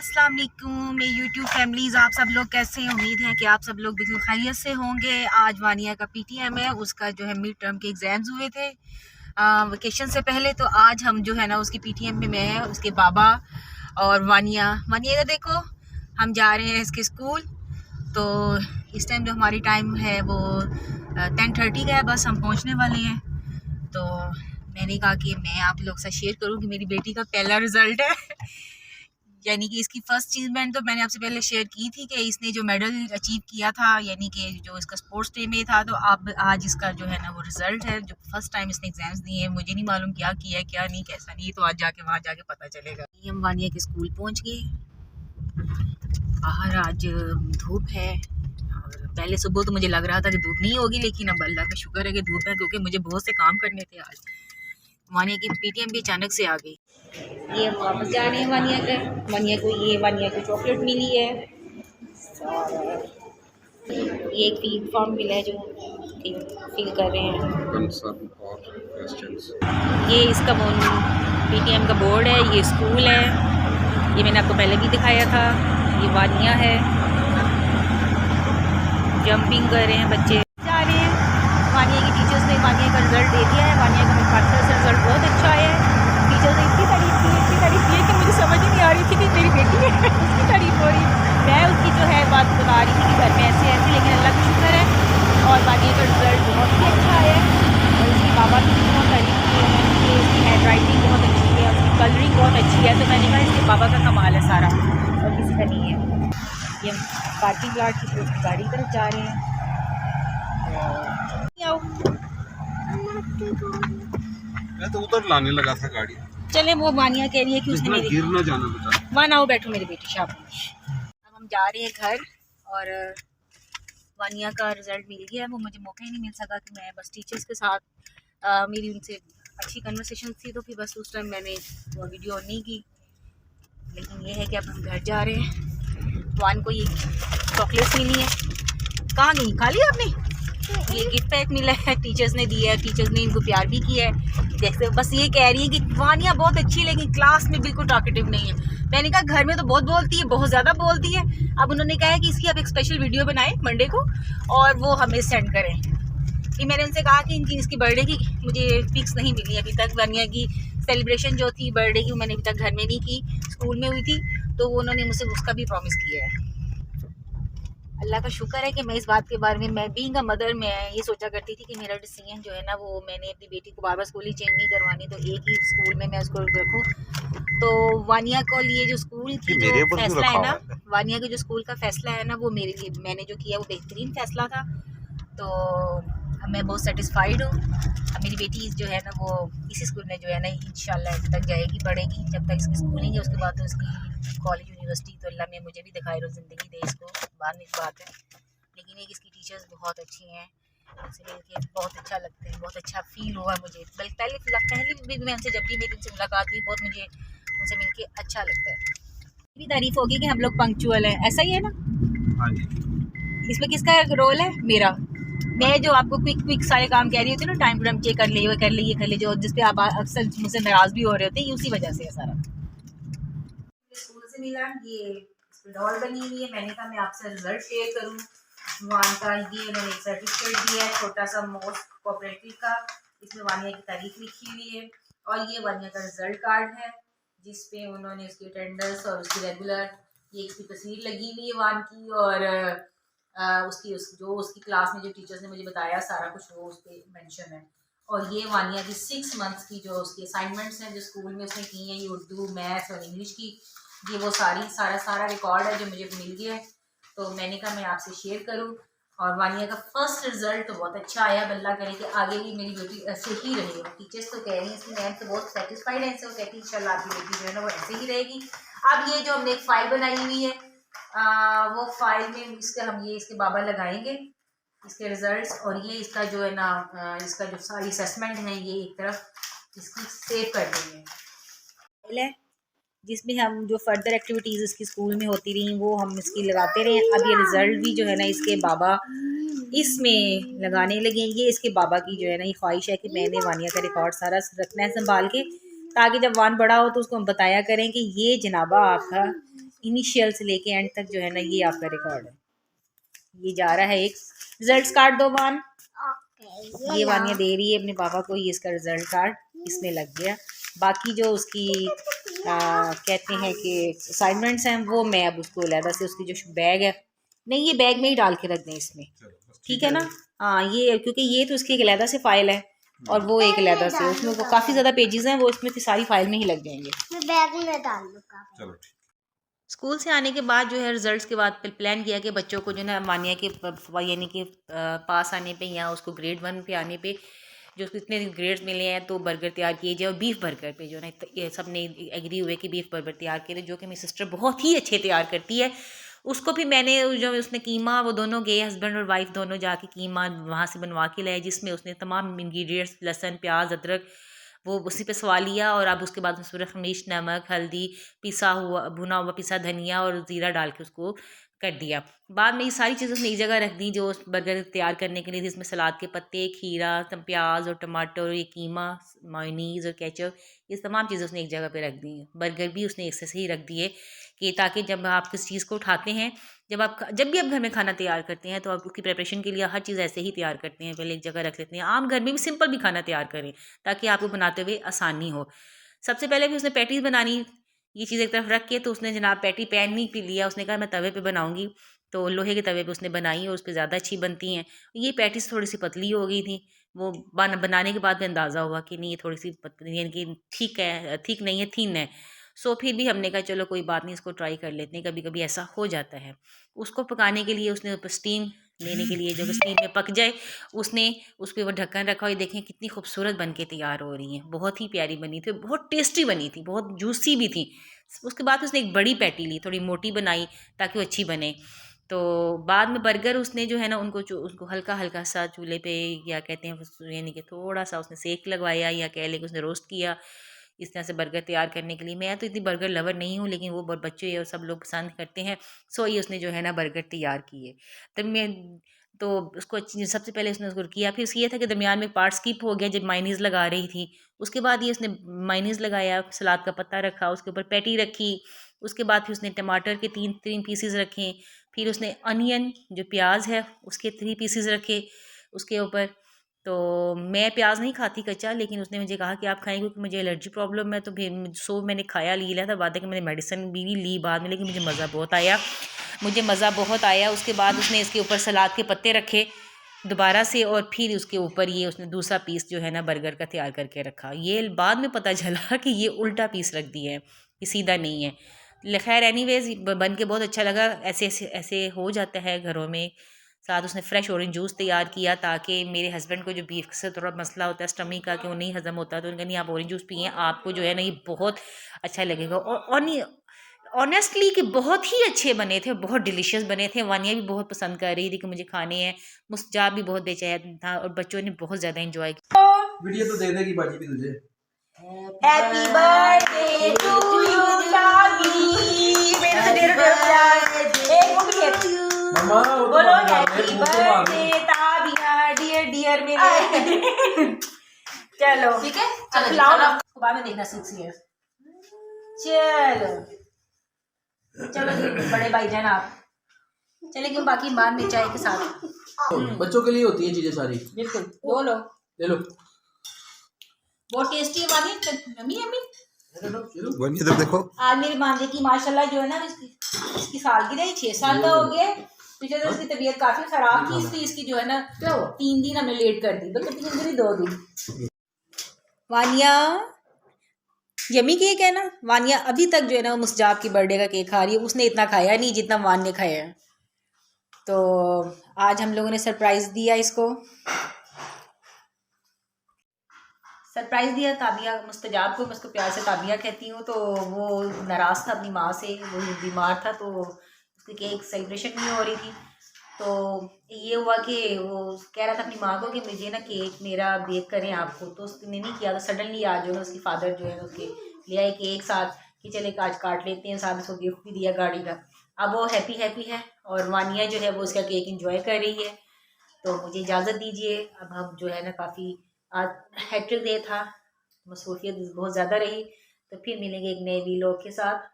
अस्सलाम वालेकुम मेरी यूट्यूब फैमिलीज़, आप सब लोग कैसे हैं। उम्मीद है कि आप सब लोग बिल्कुल खैरियत से होंगे। आज वानिया का पीटीएम है, उसका जो है मिड टर्म के एग्ज़ाम्स हुए थे वेकेशन से पहले। तो आज हम जो है ना उसकी पीटीएम में मैं उसके बाबा और वानिया का देखो हम जा रहे हैं इसके स्कूल। तो इस टाइम जो हमारी टाइम है वो 10:30 का है, बस हम पहुँचने वाले हैं। तो मैंने कहा कि मैं आप लोग से शेयर करूँ कि मेरी बेटी का पहला रिज़ल्ट है यानी कि इसकी फ़र्स्ट अचीवमेंट। तो मैंने आपसे पहले शेयर की थी कि इसने जो मेडल अचीव किया था यानी कि जो इसका स्पोर्ट्स डे में था। तो अब आज इसका जो है ना वो रिज़ल्ट है, जो फर्स्ट टाइम इसने एग्ज़ाम्स दिए हैं। मुझे नहीं मालूम क्या किया है क्या नहीं, कैसा नहीं, तो आज जाके वहाँ जाके पता चलेगा। हम वानिया के स्कूल पहुँच गए। बाहर आज धूप है और पहले सुबह तो मुझे लग रहा था कि धूप नहीं होगी, लेकिन अब अल्लाह का शुक्र है कि धूप है, क्योंकि मुझे बहुत से काम करने थे आज। वानिया की पीटीएम भी अचानक से आ गई। ये हम वापस जा रहे हैं वानिया को चॉकलेट मिली है और ये एक फीड फॉर्म मिला है जो फिल कर रहे हैं। ये इसका पीटीएम का बोर्ड है, ये स्कूल है, ये मैंने आपको पहले भी दिखाया था। ये वानिया है, जंपिंग कर रहे हैं बच्चे। जा रहे हैं वानिया की टीचर्स ने वानिया का रिज़ल्ट दे दिया है। वानिया का मेरे से रिज़ल्ट बहुत अच्छा है। टीचर्स ने इतनी तारीफ़ की कि मुझे समझ ही नहीं आ रही थी कि मेरी बेटी है उसकी तारीफ़ हो रही। मैं उसकी जो है बात बता रही थी कि घर में ऐसे ऐसे, लेकिन अल्लाह का शुक्र है और वानिया का रिज़ल्ट बहुत ही अच्छा है। और उसके बाबा की भी बहुत तारीफ़ की है कि उसकी हैंड राइटिंग बहुत अच्छी है, उसकी कलरिंग बहुत अच्छी है। तो मैंने कहा इसके बाबा का कमाल है सारा और किसी का नहीं है। ये हम पार्किंग लॉट की तरफ गाड़ी तरफ जा रहे हैं। मैं तो उधर लाने लगा था गाड़ी। चले, वो वानिया कह रही है कि उसने मेरी गिर ना जाना बेटा। वहाँ आओ, बैठो मेरी बेटी शाबाश। अब हम जा रहे हैं घर और वानिया का रिज़ल्ट मिल गया। वो मुझे मौका ही नहीं मिल सका कि मैं बस टीचर्स के साथ मेरी उनसे अच्छी कन्वर्सेशन थी, तो फिर बस उस टाइम मैंने वो वीडियो नहीं की। लेकिन ये है कि अब हम घर जा रहे हैं। वान को ये चॉकलेट्स मिली है। कहाँ गई, खा लिया आपने? ये गिफ्ट पैक मिला है, टीचर्स ने दिया है, टीचर्स ने इनको प्यार भी किया है। जैसे बस ये कह रही है कि वानिया बहुत अच्छी है लेकिन क्लास में बिल्कुल टॉकेटिव नहीं है। मैंने कहा घर में तो बहुत बोलती है, बहुत ज़्यादा बोलती है। अब उन्होंने कहा है कि इसकी अब एक स्पेशल वीडियो बनाएं मंडे को और वो हमें सेंड करें। फिर मैंने उनसे कहा कि इसकी बर्थडे की मुझे फिक्स नहीं मिली अभी तक। वानिया की सेलिब्रेशन जो थी बर्थडे की, मैंने अभी तक घर में नहीं की, स्कूल में हुई थी। तो उन्होंने मुझसे उसका भी प्रॉमिस किया है। अल्लाह का शुक्र है कि मैं इस बात के बारे में, मैं बीइंग अ मदर, मैं ये सोचा करती थी कि मेरा डिसीजन जो है ना वो मैंने अपनी बेटी को बार बार स्कूल ही चेंज नहीं करवानी, तो एक ही स्कूल में मैं उसको रखूँ। तो वानिया को लिए जो स्कूल की जो फैसला है ना, वानिया के जो स्कूल का फैसला है ना, वो मेरे लिए मैंने जो किया वो बेहतरीन फैसला था। तो मैं बहुत सेटिस्फाइड हूँ। अब मेरी बेटी जो है ना वो इसी स्कूल में जो है ना इंशाल्लाह एंड तक जाएगी, पढ़ेगी। जब तक इसकी स्कूलिंग है उसके बाद तो उसकी कॉलेज यूनिवर्सिटी तो अल्लाह में मुझे भी दिखाई रो ज़िंदगी दे इसको, बाद में बात है। लेकिन एक इसकी टीचर्स बहुत अच्छी हैं, उनसे मिलकर बहुत अच्छा लगता है, बहुत अच्छा फील हुआ मुझे। बल्कि पहले भी मैं उनसे जब भी मेरी उनसे मुलाकात हुई बहुत मुझे उनसे मिलके अच्छा लगता है। भी तारीफ होगी कि हम लोग पंक्चुअल हैं, ऐसा ही है ना? हाँ जी। इसमें किसका रोल है? मेरा। मैं जो आपको क्विक सारे काम कह रही होती है ना, टाइम टू टाइम ये कर ले, ये कर ले, ये कर ले, जो जिस पे आप अक्सर मुझसे नाराज भी हो रहे होते हैं, उसी वजह से है सारा। स्कूल से मिला ये डॉल बनी हुई है। मैंने कहा मैं आपसे रिजल्ट शेयर करूं वान का। ये उन्होंने एक सर्टिफिकेट दिया है छोटा सा, मोस्ट कोऑपरेटिव का। इसमें वानिया की तारीफ लिखी हुई है और ये वानिया का रिजल्ट कार्ड है जिसपे उन्होंने उसकी अटेंडेंस और उसकी रेगुलर, ये इसकी तस्वीर लगी हुई है वान की, और उसकी क्लास में जो टीचर्स ने मुझे बताया सारा कुछ वो उस पर मैंशन है। और ये वानिया की 6 मंथ्स की जो उसकी असाइनमेंट्स हैं जो स्कूल में उसने की हैं, ये उर्दू, मैथ्स और इंग्लिश की, ये वो सारा रिकॉर्ड है जो मुझे मिल गया है। तो मैंने कहा मैं आपसे शेयर करूं। और वानिया का फर्स्ट रिजल्ट तो बहुत अच्छा आया। अल्लाह करे कि आगे भी मेरी बेटी ऐसे ही रहे। टीचर्स तो कह रही हैं, इसकी मैम तो बहुत सेटिस्फाइड है इससे, वो कहती है इंशाल्लाह आपकी बेटी जो है ना वो ऐसे ही रहेगी। अब ये जो हमने एक फ़ाइल बनाई हुई है, वो फाइल में इसके बाबा लगाएंगे इसके रिजल्ट्स, और ये इसका जो है ना इसका जो सारी असेसमेंट है ये एक तरफ इसकी सेव कर देंगे, जिसमें हम जो फर्दर एक्टिविटीज़ इसकी स्कूल में होती रही वो हम इसकी लगाते रहे। अब ये रिज़ल्ट भी जो है ना इसके बाबा इसमें लगाने लगे। ये इसके बाबा की जो है ना ये ख्वाहिश है कि मैंने वानिया का रिकॉर्ड सारा रखना है संभाल के, ताकि जब वान बड़ा हो तो उसको हम बताया करें कि ये जनाबा आपका इनिशियल से लेके एंड तक जो है ना ये आपका रिकॉर्ड है। ये जा रहा है एक रिजल्ट्स कार्ड दो वान। ये वानिया दे रही है अपने पापा को, ये इसका रिजल्ट कार्ड इसमें लग गया। बाकी जो उसकी कहते हैं कि असाइनमेंट्स हैं वो मैं अब उसको अलहदा से उसकी जो बैग है, नहीं ये बैग में ही डाल के रख दें इसमें, ठीक है ना। हाँ ये क्योंकि ये तो उसकी एक अलहदा से फाइल है और वो एक अलहदा से, उसमें वो काफ़ी ज़्यादा पेजेस हैं, वो इसमें सारी फाइल में ही लग जाएंगे। मैं बैग में डाल दूँगा। चलो स्कूल से आने के बाद जो है रिजल्ट्स के बाद प्लान किया कि बच्चों को जो ना मानिया के यानी कि पास आने पे या उसको ग्रेड 1 पे आने पे जो उसको इतने ग्रेड्स मिले हैं तो बर्गर तैयार किए जाए। और बीफ बर्गर पे जो ना ये सब ने एग्री हुए कि बीफ बर्गर तैयार किए, जो कि मेरी सिस्टर बहुत ही अच्छे तैयार करती है। उसको भी मैंने जो उसने कीमा, वो दोनों गए हस्बैंड और वाइफ दोनों जाके कीमा वहाँ से बनवा के लाए, जिसमें उसने तमाम इंग्रेडिएंट्स लहसुन प्याज अदरक वो उसी पे सवा लिया। और अब उसके बाद उसमें खमीश नमक हल्दी पिसा हुआ भुना हुआ पिसा धनिया और ज़ीरा डाल के उसको कर दिया। बाद में ये सारी चीज़ें उसने एक जगह रख दी जो उस बर्गर तैयार करने के लिए थी। इसमें सलाद के पत्ते खीरा प्याज और टमाटर और ये कीमा मायोनीज़ और केचप, ये तमाम चीज़ें उसने एक जगह पे रख दी। बर्गर भी उसने एक से ही रख दिए कि ताकि जब आप किस चीज़ को उठाते हैं, जब भी आप घर में खाना तैयार करते हैं तो आप उसकी प्रिपरेशन के लिए हर चीज़ ऐसे ही तैयार करते हैं, पहले एक जगह रख लेते हैं। आम घर में भी सिंपल भी खाना तैयार करें ताकि आपको बनाते हुए आसानी हो। सबसे पहले भी उसने पैटीज बनानी, ये चीज़ एक तरफ रख के तो उसने जनाब पैटी पैन नहीं पी लिया, उसने कहा मैं तवे पे बनाऊंगी, तो लोहे के तवे पे उसने बनाई और उस पर ज़्यादा अच्छी बनती हैं। ये पैटीज थोड़ी सी पतली हो गई थी, वो बनाने के बाद में अंदाज़ा हुआ कि नहीं ये थोड़ी सी पतली यानी कि ठीक नहीं है, थीन है। सो फिर भी हमने कहा चलो कोई बात नहीं, इसको ट्राई कर लेते हैं, कभी कभी ऐसा हो जाता है। उसको पकाने के लिए उसने स्टीम लेने के लिए जब स्टीम में पक जाए उसने उस पर वो ढक्कन रखा। और देखें कितनी खूबसूरत बन के तैयार हो रही हैं, बहुत ही प्यारी बनी थी, बहुत टेस्टी बनी थी, बहुत जूसी भी थी। उसके बाद उसने एक बड़ी पैटी ली, थोड़ी मोटी बनाई ताकि वो अच्छी बने। तो बाद में बर्गर उसने जो है ना उनको हल्का हल्का सा चूल्हे पे या कहते हैं यानी कि थोड़ा सा उसने सेक लगवाया या कह लें कि उसने रोस्ट किया इस तरह से बर्गर तैयार करने के लिए। मैं तो इतनी बर्गर लवर नहीं हूँ लेकिन वो बच्चे और सब लोग पसंद करते हैं। सो ये उसने जो है ना बर्गर तैयार किए। तब मैं तो उसको सबसे पहले उसने उसको किया, फिर उसकी ये था कि दरमियान में पार्ट स्किप हो गया जब मायनीज़ लगा रही थी। उसके बाद ये उसने मायनीज़ लगाया, सलाद का पत्ता रखा, उसके ऊपर पैटी रखी, उसके बाद फिर उसने टमाटर के तीन पीसेस रखे, फिर उसने अनियन जो प्याज है उसके 3 पीसेस रखे उसके ऊपर। तो मैं प्याज नहीं खाती कच्चा, लेकिन उसने मुझे कहा कि आप खाएं क्योंकि मुझे एलर्जी प्रॉब्लम है। तो फिर मैंने खाया लिया था, बाद है कि मैंने मेडिसिन भी ली बाद में, लेकिन मुझे मज़ा बहुत आया। उसके बाद उसने इसके ऊपर सलाद के पत्ते रखे दोबारा से और फिर उसके ऊपर ये उसने दूसरा पीस जो है ना बर्गर का तैयार करके रखा। ये बाद में पता चला कि ये उल्टा पीस रख दिया है, ये सीधा नहीं है। खैर एनीवेज बन के बहुत अच्छा लगा। ऐसे हो जाता है घरों में। साथ उसने फ्रेश ऑरेंज जूस तैयार किया ताकि मेरे हस्बैंड को जो बीफ से थोड़ा मसला होता है स्टमक का कि वो नहीं हज़म होता, तो उनका नहीं आप ऑरेंज जूस पिए, आपको जो है ना ये बहुत अच्छा लगेगा। और ऑनेस्टली कि बहुत ही अच्छे बने थे, बहुत डिलीशियस बने थे। वानिया भी बहुत पसंद कर रही थी कि मुझे खाने हैं, मुस्ताब भी बहुत बेचैन था और बच्चों ने बहुत ज़्यादा इंजॉय किया। वीडियो तो दे देगी बाजी भी तुझे। हैप्पी बर्थडे टू यू शादी, मेरे से डेढ़ एक वो भी है मम्मा बोलो हैप्पी बर्थडे ताबिया डियर मेरे। चलो ठीक है, अब खिलाओ ना, बाद में देखना 6 इयर्स। चलो जी बड़े भाईजान आप चले क्यों, बाकी बाद में चाय के साथ बच्चों के लिए होती है चीजें सारी। बिल्कुल दो लो, ले लो बहुत टेस्टी है वाली यम्मी यम्मी। वन इधर देखो, आज मेरी भांजे की माशाल्लाह जो है ना इसकी सालगिरह 6 साल का हो गया। पिछले दिन इसकी तबीयत काफी खराब थी, इसलिए इसकी जो है ना 3 दिन हमने लेट कर दी, बल्कि 3 दिन 2 दिन। वानिया यमी केक है ना, वानिया अभी तक जो है ना मुस्ताब की बर्थडे का केक खा रही है, उसने इतना खाया नहीं जितना वान ने खाया है। तो आज हम लोगों ने सरप्राइज़ दिया इसको, सरप्राइज़ दिया ताबिया मुस्तजाब को, मैं उसको प्यार से ताबिया कहती हूँ। तो वो नाराज़ था अपनी माँ से, वो बीमार था तो उसकी केक सेलिब्रेशन नहीं हो रही थी। तो ये हुआ कि वो कह रहा था अपनी माँ को कि मुझे ना केक मेरा बेक करें आपको, तो उसने नहीं किया। तो सडनली आज जो है उसकी फादर जो है उसके ले आए केक साथ कि चले आज काट लेते हैं, साथ उसको गिफ्ट भी दिया गाड़ी का। अब वो हैप्पी है और वानिया जो है वो उसका केक इंजॉय कर रही है। तो मुझे इजाज़त दीजिए, अब हम जो है ना काफ़ी आज हैट्रिक डे था, मसरूफियत बहुत ज़्यादा रही। तो फिर मिलेंगे एक नए वीलॉग के साथ।